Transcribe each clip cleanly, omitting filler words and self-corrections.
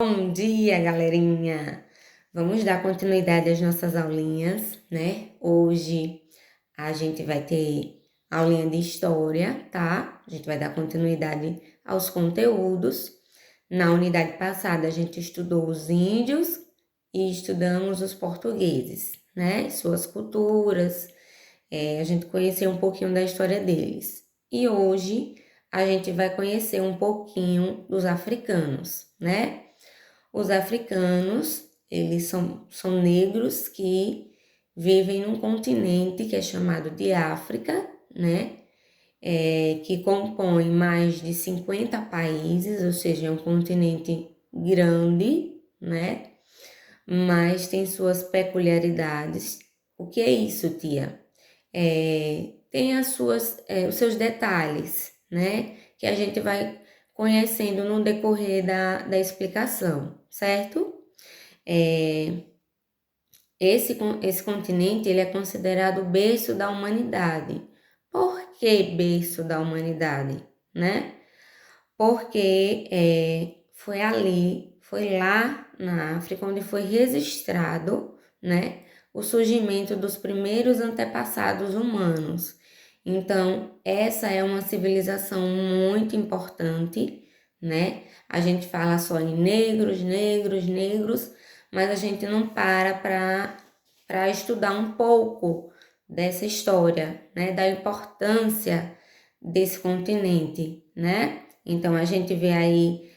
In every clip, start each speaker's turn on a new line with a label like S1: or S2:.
S1: Bom dia, galerinha! Vamos dar continuidade às nossas aulinhas, né? Hoje a gente vai ter aulinha de história, tá? A gente vai dar continuidade aos conteúdos. Na unidade passada a gente estudou os índios e estudamos os portugueses, né? Suas culturas, a gente conheceu um pouquinho da história deles. E hoje a gente vai conhecer um pouquinho dos africanos, né? Os africanos, eles são negros que vivem num continente que é chamado de África, né? Que compõe mais de 50 países, ou seja, é um continente grande, né? Mas tem suas peculiaridades. O que é isso, tia? Tem os seus detalhes, né? Que a gente vai conhecendo no decorrer da explicação, certo? Esse continente ele é considerado o berço da humanidade. Por que berço da humanidade, né? Porque foi lá na África onde foi registrado, né, o surgimento dos primeiros antepassados humanos. Então, essa é uma civilização muito importante, né? A gente fala só em negros, negros, negros, mas a gente não para estudar um pouco dessa história, né? Da importância desse continente, né? Então, a gente vê aí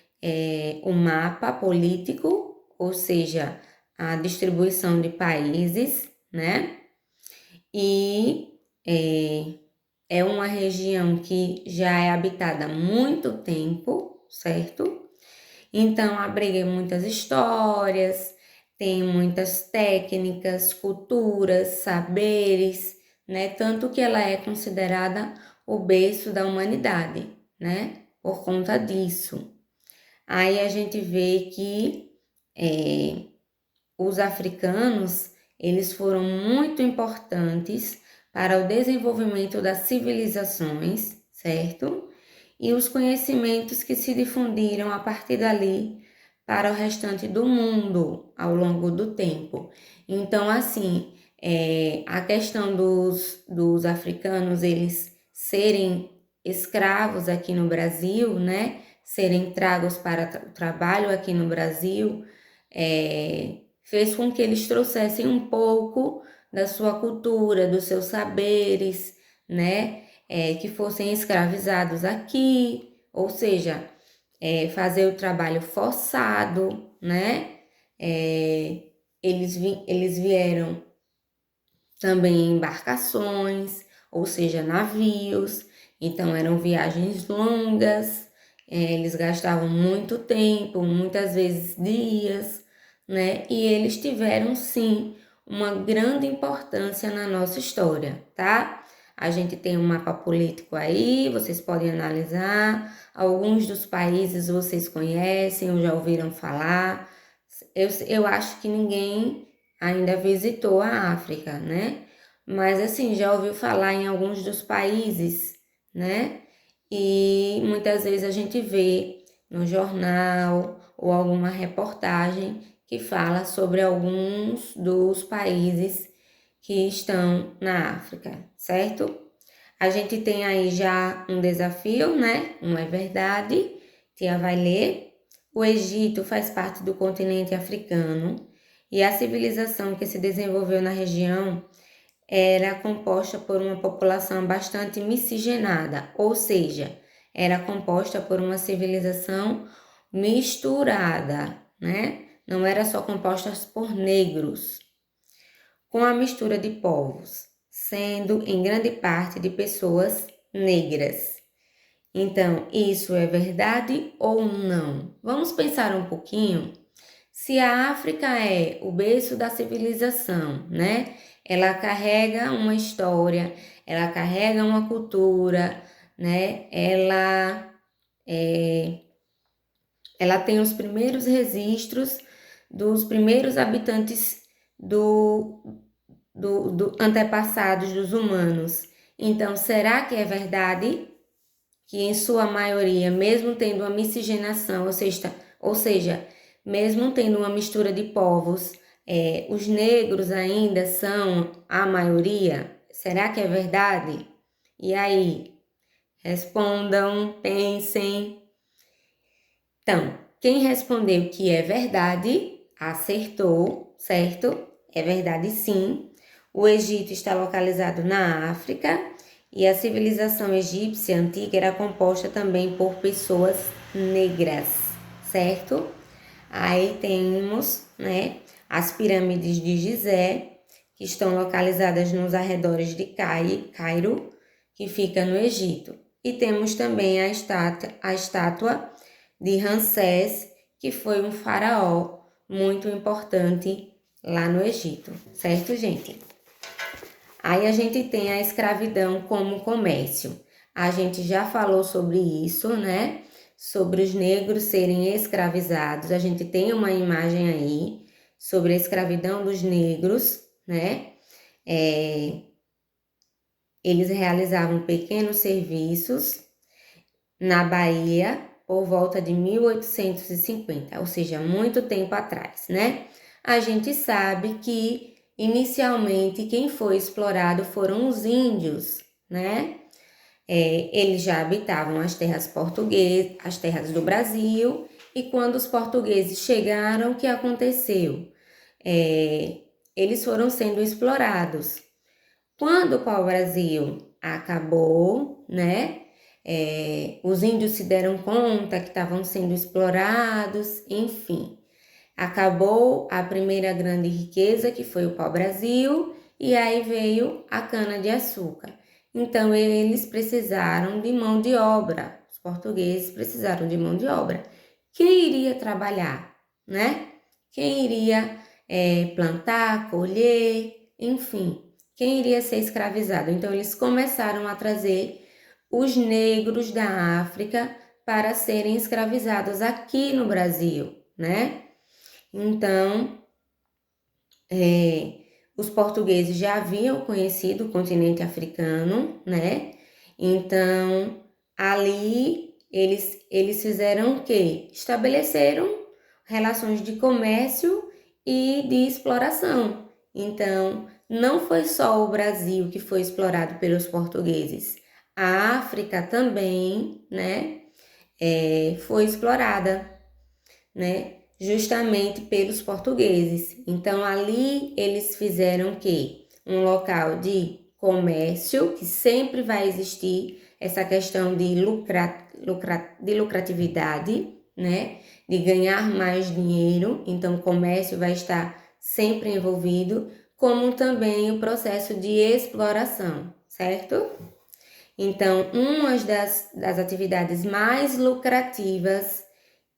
S1: o mapa político, ou seja, a distribuição de países, né? E é uma região que já é habitada há muito tempo, certo? Então, abriga muitas histórias, tem muitas técnicas, culturas, saberes, né? Tanto que ela é considerada o berço da humanidade, né? Por conta disso. Aí a gente vê que os africanos, eles foram muito importantes para o desenvolvimento das civilizações, certo? E os conhecimentos que se difundiram a partir dali para o restante do mundo ao longo do tempo. Então, assim, a questão dos africanos, eles serem escravos aqui no Brasil, né? Serem tragos para o trabalho aqui no Brasil, fez com que eles trouxessem um pouco da sua cultura, dos seus saberes, né? Que fossem escravizados aqui, ou seja, fazer o trabalho forçado, né? Eles vieram também em embarcações, ou seja, navios, então eram viagens longas, eles gastavam muito tempo, muitas vezes dias, né? E eles tiveram sim uma grande importância na nossa história, tá? A gente tem um mapa político aí, vocês podem analisar. Alguns dos países vocês conhecem ou já ouviram falar. Eu acho que ninguém ainda visitou a África, né? Mas assim, já ouviu falar em alguns dos países, né? E muitas vezes a gente vê no jornal ou alguma reportagem que fala sobre alguns dos países que estão na África, certo? A gente tem aí já um desafio, né? Não é verdade? Tia vai ler. O Egito faz parte do continente africano e a civilização que se desenvolveu na região era composta por uma população bastante miscigenada, ou seja, era composta por uma civilização misturada, né? Não era só composta por negros, com a mistura de povos, sendo em grande parte de pessoas negras. Então, isso é verdade ou não? Vamos pensar um pouquinho. Se a África é o berço da civilização, né? Ela carrega uma história, ela carrega uma cultura, né? Ela tem os primeiros registros dos primeiros habitantes do antepassados dos humanos. Então, será que é verdade que em sua maioria, mesmo tendo uma miscigenação, ou seja, mesmo tendo uma mistura de povos, os negros ainda são a maioria? Será que é verdade? E aí? Respondam, pensem. Então, quem respondeu que é verdade, acertou, certo? É verdade, sim. O Egito está localizado na África e a civilização egípcia antiga era composta também por pessoas negras, certo? Aí temos, né, as pirâmides de Gizé, que estão localizadas nos arredores de Cairo, que fica no Egito. E temos também a estátua de Ramsés, que foi um faraó muito importante lá no Egito, certo, gente? Aí a gente tem a escravidão como comércio. A gente já falou sobre isso, né? Sobre os negros serem escravizados. A gente tem uma imagem aí sobre a escravidão dos negros, né? Eles realizavam pequenos serviços na Bahia por volta de 1850, ou seja, muito tempo atrás, né? A gente sabe que inicialmente quem foi explorado foram os índios, né? Eles já habitavam as terras portuguesas, as terras do Brasil, e quando os portugueses chegaram, o que aconteceu? Eles foram sendo explorados. Quando o pau-brasil acabou, né? Os índios se deram conta que estavam sendo explorados, enfim. Acabou a primeira grande riqueza, que foi o pau-brasil, e aí veio a cana-de-açúcar. Então, eles precisaram de mão de obra, os portugueses precisaram de mão de obra. Quem iria trabalhar, né? Quem iria plantar, colher, enfim, quem iria ser escravizado? Então, eles começaram a trazer os negros da África para serem escravizados aqui no Brasil, né? Então, os portugueses já haviam conhecido o continente africano, né? Então, ali eles fizeram o quê? Estabeleceram relações de comércio e de exploração. Então, não foi só o Brasil que foi explorado pelos portugueses. A África também, né? Foi explorada, né? Justamente pelos portugueses. Então, ali eles fizeram o quê? Um local de comércio, que sempre vai existir essa questão de lucratividade, né? De ganhar mais dinheiro. Então, o comércio vai estar sempre envolvido, como também o processo de exploração, certo? Então, uma das atividades mais lucrativas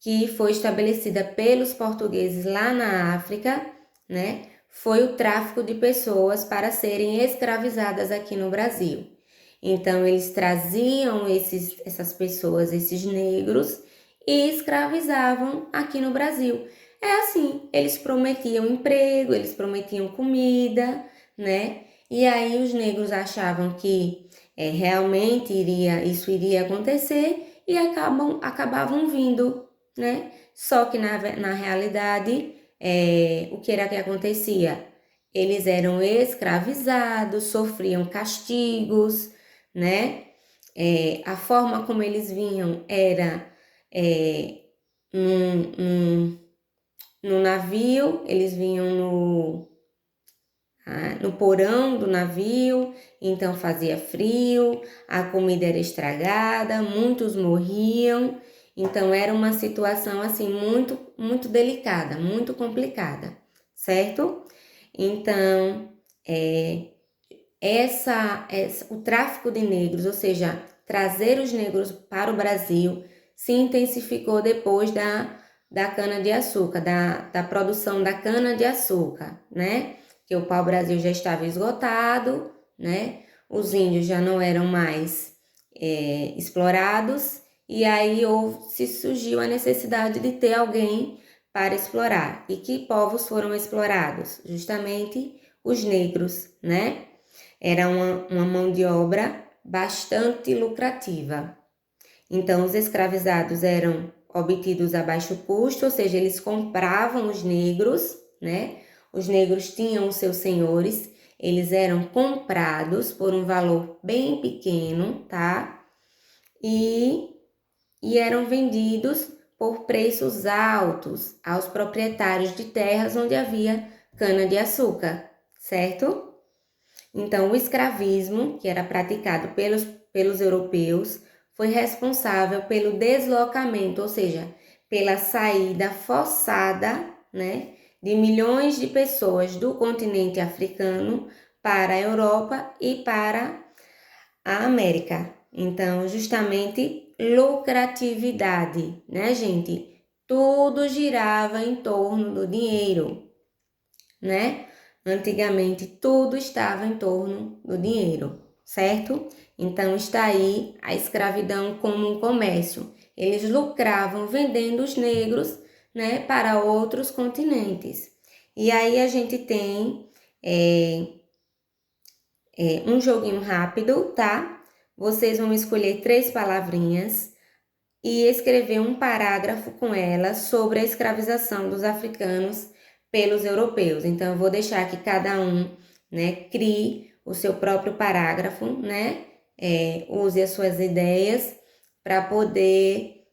S1: que foi estabelecida pelos portugueses lá na África, né, foi o tráfico de pessoas para serem escravizadas aqui no Brasil. Então, eles traziam essas pessoas, esses negros, e escravizavam aqui no Brasil. É assim, eles prometiam emprego, eles prometiam comida, né? E aí os negros achavam que realmente isso iria acontecer e acabavam vindo, né? Só que na realidade, o que era que acontecia? Eles eram escravizados, sofriam castigos, né? A forma como eles vinham era no navio, eles vinham no porão do navio, então fazia frio, a comida era estragada, muitos morriam, então era uma situação assim muito, muito delicada, muito complicada, certo? Então, o tráfico de negros, ou seja, trazer os negros para o Brasil, se intensificou depois da cana-de-açúcar, da produção da cana-de-açúcar, né? Que o pau-brasil já estava esgotado, né? Os índios já não eram mais explorados, e aí surgiu a necessidade de ter alguém para explorar. E que povos foram explorados? Justamente os negros, né? Era uma mão de obra bastante lucrativa. Então, os escravizados eram obtidos a baixo custo, ou seja, eles compravam os negros, né? Os negros tinham os seus senhores, eles eram comprados por um valor bem pequeno, tá? E eram vendidos por preços altos aos proprietários de terras onde havia cana-de-açúcar, certo? Então, o escravismo, que era praticado pelos europeus, foi responsável pelo deslocamento, ou seja, pela saída forçada, né, de milhões de pessoas do continente africano para a Europa e para a América. Então, justamente lucratividade, né, gente? Tudo girava em torno do dinheiro, né? Antigamente tudo estava em torno do dinheiro, certo? Então está aí a escravidão como um comércio. Eles lucravam vendendo os negros, né, para outros continentes. E aí a gente tem um joguinho rápido, tá? Vocês vão escolher 3 palavrinhas e escrever um parágrafo com elas sobre a escravização dos africanos pelos europeus. Então, eu vou deixar que cada um, né, crie o seu próprio parágrafo, né? Use as suas ideias para poder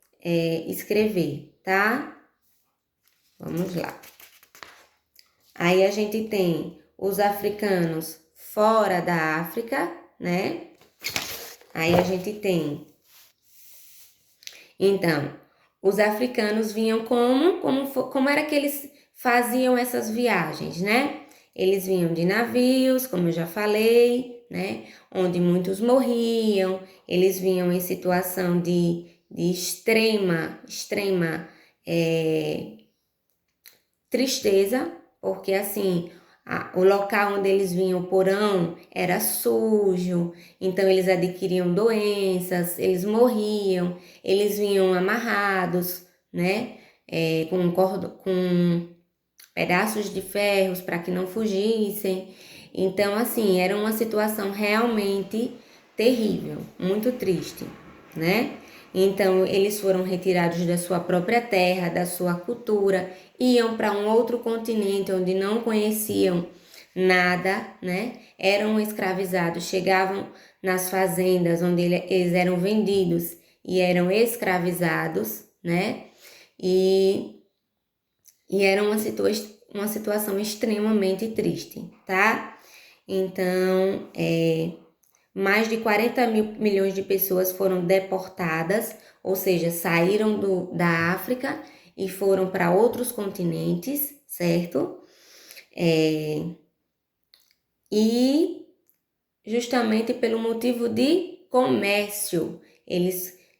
S1: escrever, tá? Vamos lá. Aí a gente tem os africanos fora da África, né? Aí a gente tem, então, os africanos vinham como era que eles faziam essas viagens, né? Eles vinham de navios, como eu já falei, né? Onde muitos morriam, eles vinham em situação de extrema tristeza, porque assim, o local onde eles vinham, o porão, era sujo, então eles adquiriam doenças, eles morriam, eles vinham amarrados, né? Com pedaços de ferros para que não fugissem. Então, assim, era uma situação realmente terrível, muito triste, né? Então, eles foram retirados da sua própria terra, da sua cultura, iam para um outro continente onde não conheciam nada, né? Eram escravizados, chegavam nas fazendas onde eles eram vendidos e eram escravizados, né? E era uma situação extremamente triste, tá? Então, mais de 40 milhões de pessoas foram deportadas, ou seja, saíram da África e foram para outros continentes, certo? E justamente pelo motivo de comércio,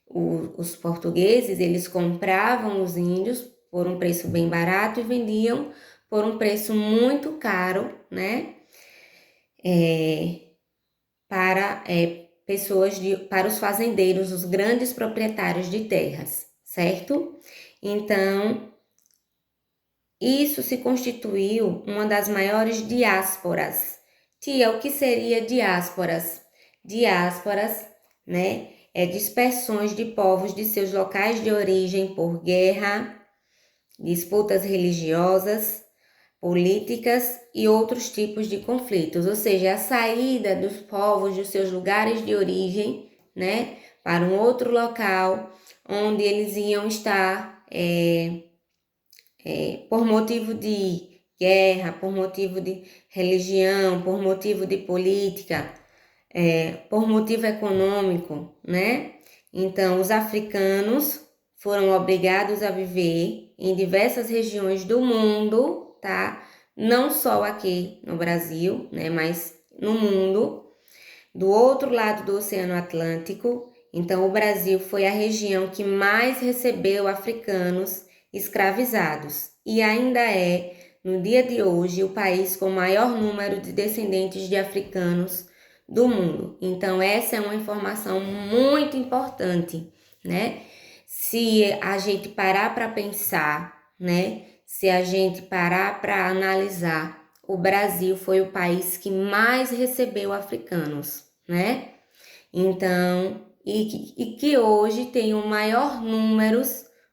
S1: os portugueses, eles compravam os índios por um preço bem barato e vendiam por um preço muito caro, né? Para para os fazendeiros, os grandes proprietários de terras, certo? Então, isso se constituiu uma das maiores diásporas. Tia, o que seria diásporas? Diásporas, né? Dispersões de povos de seus locais de origem por guerra, disputas religiosas, políticas e outros tipos de conflitos, ou seja, a saída dos povos dos seus lugares de origem, né, para um outro local onde eles iam estar por motivo de guerra, por motivo de religião, por motivo de política, por motivo econômico, né? Então, os africanos foram obrigados a viver em diversas regiões do mundo, tá? Não só aqui no Brasil, né? Mas no mundo, do outro lado do Oceano Atlântico. Então, o Brasil foi a região que mais recebeu africanos escravizados e ainda é, no dia de hoje, o país com o maior número de descendentes de africanos do mundo. Então, essa é uma informação muito importante, né? Se a gente parar para pensar, né? Se a gente parar para analisar, o Brasil foi o país que mais recebeu africanos, né? Então, e que hoje tem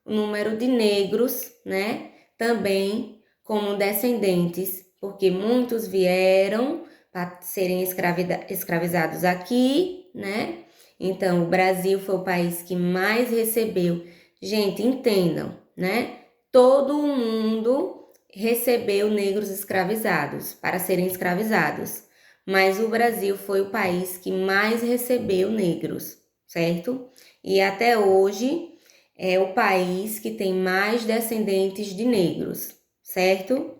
S1: o número de negros, né, também como descendentes, porque muitos vieram para serem escravizados aqui, né? Então, o Brasil foi o país que mais recebeu. Gente, entendam, né? Todo mundo recebeu negros escravizados para serem escravizados, mas o Brasil foi o país que mais recebeu negros, certo? E até hoje é o país que tem mais descendentes de negros, certo?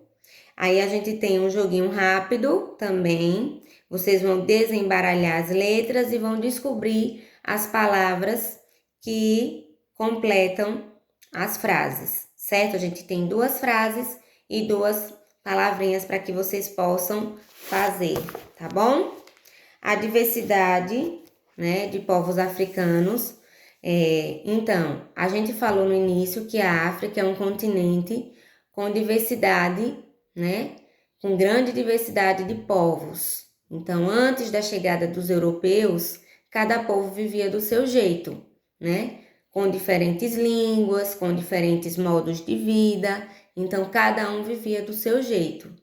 S1: Aí a gente tem um joguinho rápido também. Vocês vão desembaralhar as letras e vão descobrir as palavras que completam as frases, certo? A gente tem 2 frases e 2 palavrinhas para que vocês possam fazer, tá bom? A diversidade, né, de povos africanos. Então, a gente falou no início que a África é um continente com diversidade, né, com grande diversidade de povos. Então, antes da chegada dos europeus, cada povo vivia do seu jeito, né, com diferentes línguas, com diferentes modos de vida. Então, cada um vivia do seu jeito.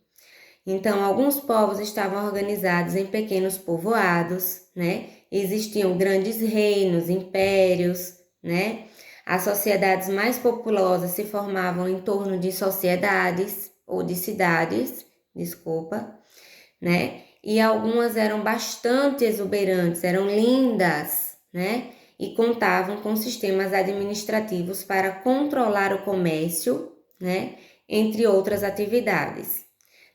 S1: Então, alguns povos estavam organizados em pequenos povoados, né? Existiam grandes reinos, impérios, né? As sociedades mais populosas se formavam em torno de sociedades ou de cidades, desculpa, né? E algumas eram bastante exuberantes, eram lindas, né? E contavam com sistemas administrativos para controlar o comércio, né? Entre outras atividades.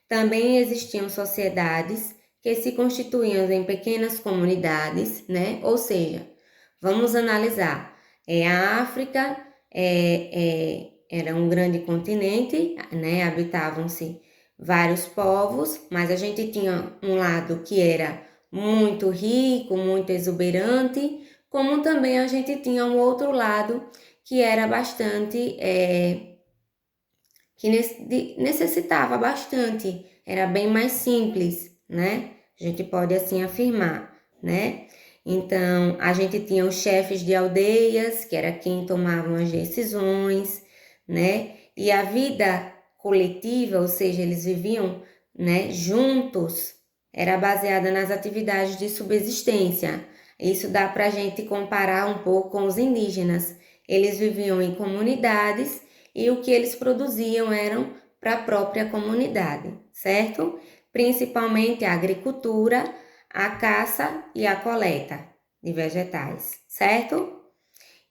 S1: Também existiam sociedades que se constituíam em pequenas comunidades, né? Ou seja, vamos analisar. A África era um grande continente, né? Habitavam-se vários povos, mas a gente tinha um lado que era muito rico, muito exuberante, como também a gente tinha um outro lado que era bastante que necessitava bastante, era bem mais simples, né? A gente pode assim afirmar, né? Então, a gente tinha os chefes de aldeias, que era quem tomavam as decisões, né? E a vida coletiva, ou seja, eles viviam, né, juntos, era baseada nas atividades de subsistência. Isso dá para a gente comparar um pouco com os indígenas. Eles viviam em comunidades e o que eles produziam eram para a própria comunidade, certo? Principalmente a agricultura, a caça e a coleta de vegetais, certo?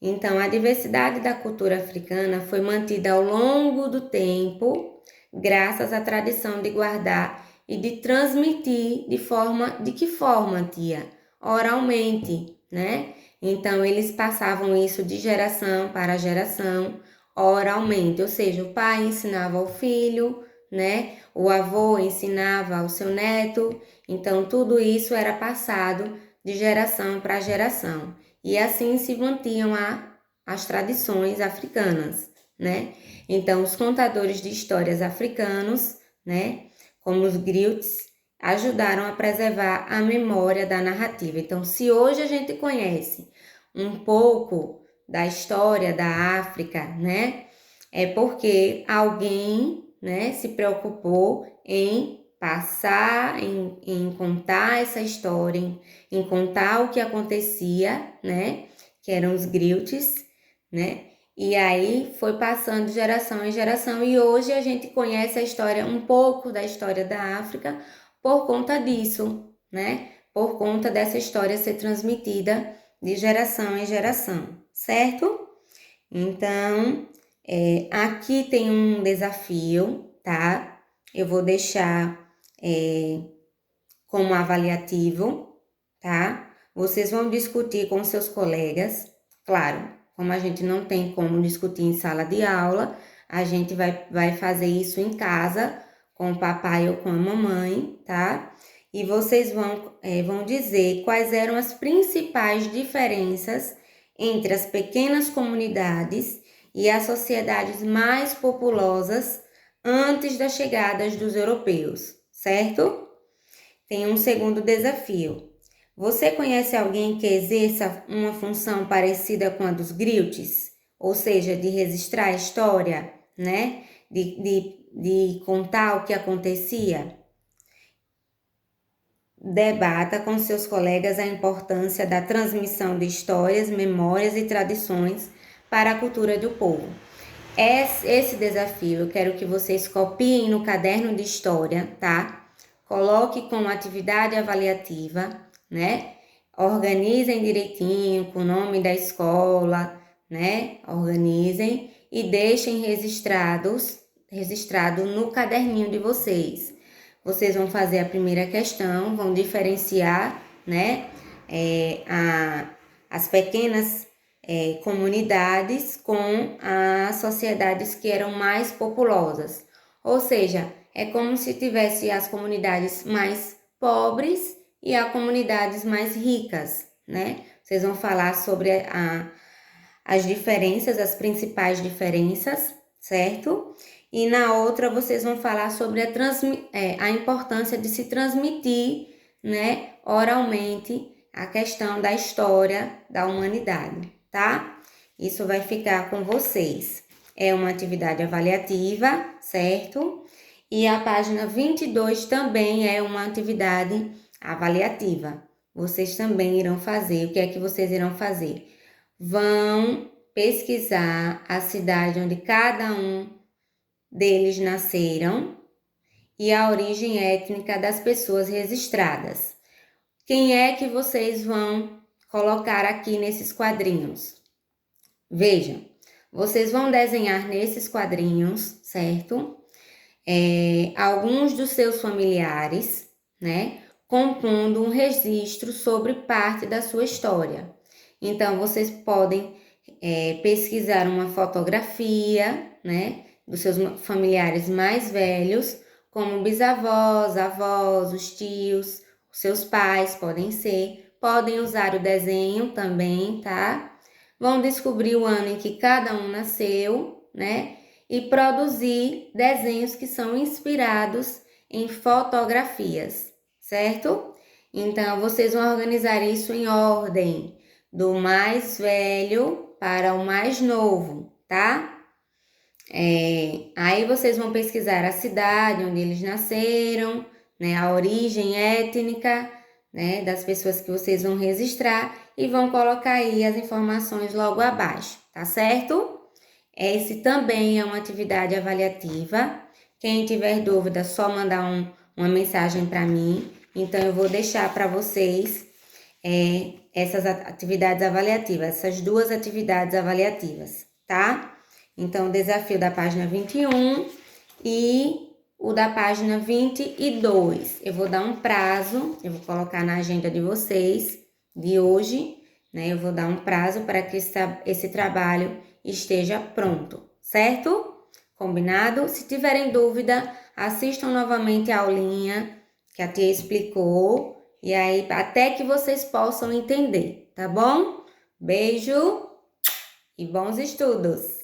S1: Então, a diversidade da cultura africana foi mantida ao longo do tempo, graças à tradição de guardar e de transmitir de que forma, tia? Oralmente, né? Então, eles passavam isso de geração para geração, oralmente, ou seja, o pai ensinava ao filho, né? O avô ensinava ao seu neto. Então, tudo isso era passado de geração para geração. E assim se mantinham as tradições africanas, né? Então, os contadores de histórias africanos, né, como os griots, ajudaram a preservar a memória da narrativa. Então, se hoje a gente conhece um pouco da história da África, né, é porque alguém, né, se preocupou em passar, em contar essa história, em contar o que acontecia, né, que eram os griots, né, e aí foi passando de geração em geração e hoje a gente conhece a história, um pouco da história da África por conta disso, né, por conta dessa história ser transmitida de geração em geração, certo? Então, aqui tem um desafio, tá? Eu vou deixar como avaliativo, tá? Vocês vão discutir com seus colegas, claro, como a gente não tem como discutir em sala de aula, a gente vai fazer isso em casa, com o papai ou com a mamãe, tá? E vocês vão dizer quais eram as principais diferenças entre as pequenas comunidades e as sociedades mais populosas antes das chegadas dos europeus, certo? Tem um segundo desafio. Você conhece alguém que exerça uma função parecida com a dos griots? ou seja, de registrar a história, né? De contar o que acontecia. Debata com seus colegas a importância da transmissão de histórias, memórias e tradições para a cultura do povo. Esse desafio eu quero que vocês copiem no caderno de história, tá? Coloque como atividade avaliativa, né? Organizem direitinho com o nome da escola, né? Organizem e deixem registrado no caderninho de vocês. Vocês vão fazer a primeira questão, vão diferenciar, né? As pequenas comunidades com as sociedades que eram mais populosas. Ou seja, é como se tivesse as comunidades mais pobres e as comunidades mais ricas, né? Vocês vão falar sobre as diferenças, as principais diferenças, certo? E na outra vocês vão falar sobre a importância de se transmitir, né, oralmente a questão da história da humanidade, tá? Isso vai ficar com vocês. É uma atividade avaliativa, certo? E a página 22 também é uma atividade avaliativa. Vocês também irão fazer. O que é que vocês irão fazer? Vão pesquisar a cidade onde cada um deles nasceram e a origem étnica das pessoas registradas. Quem é que vocês vão colocar aqui nesses quadrinhos? Vejam, vocês vão desenhar nesses quadrinhos, certo? Alguns dos seus familiares, né? Compondo um registro sobre parte da sua história. Então, vocês podem pesquisar uma fotografia, né? Dos seus familiares mais velhos, como bisavós, avós, os tios, os seus pais podem usar o desenho também, tá? Vão descobrir o ano em que cada um nasceu, né? E produzir desenhos que são inspirados em fotografias, certo? Então, vocês vão organizar isso em ordem, do mais velho para o mais novo, tá? Aí vocês vão pesquisar a cidade onde eles nasceram, né, a origem étnica, né, das pessoas que vocês vão registrar e vão colocar aí as informações logo abaixo, tá certo? Esse também é uma atividade avaliativa. Quem tiver dúvida, só mandar uma mensagem para mim. Então, eu vou deixar para vocês essas atividades avaliativas, essas duas atividades avaliativas, tá? Então, o desafio da página 21 e o da página 22. Eu vou dar um prazo, eu vou colocar na agenda de vocês de hoje, né? Eu vou dar um prazo para que esse trabalho esteja pronto, certo? Combinado? Se tiverem dúvida, assistam novamente a aulinha que a tia explicou, e aí até que vocês possam entender, tá bom? Beijo e bons estudos!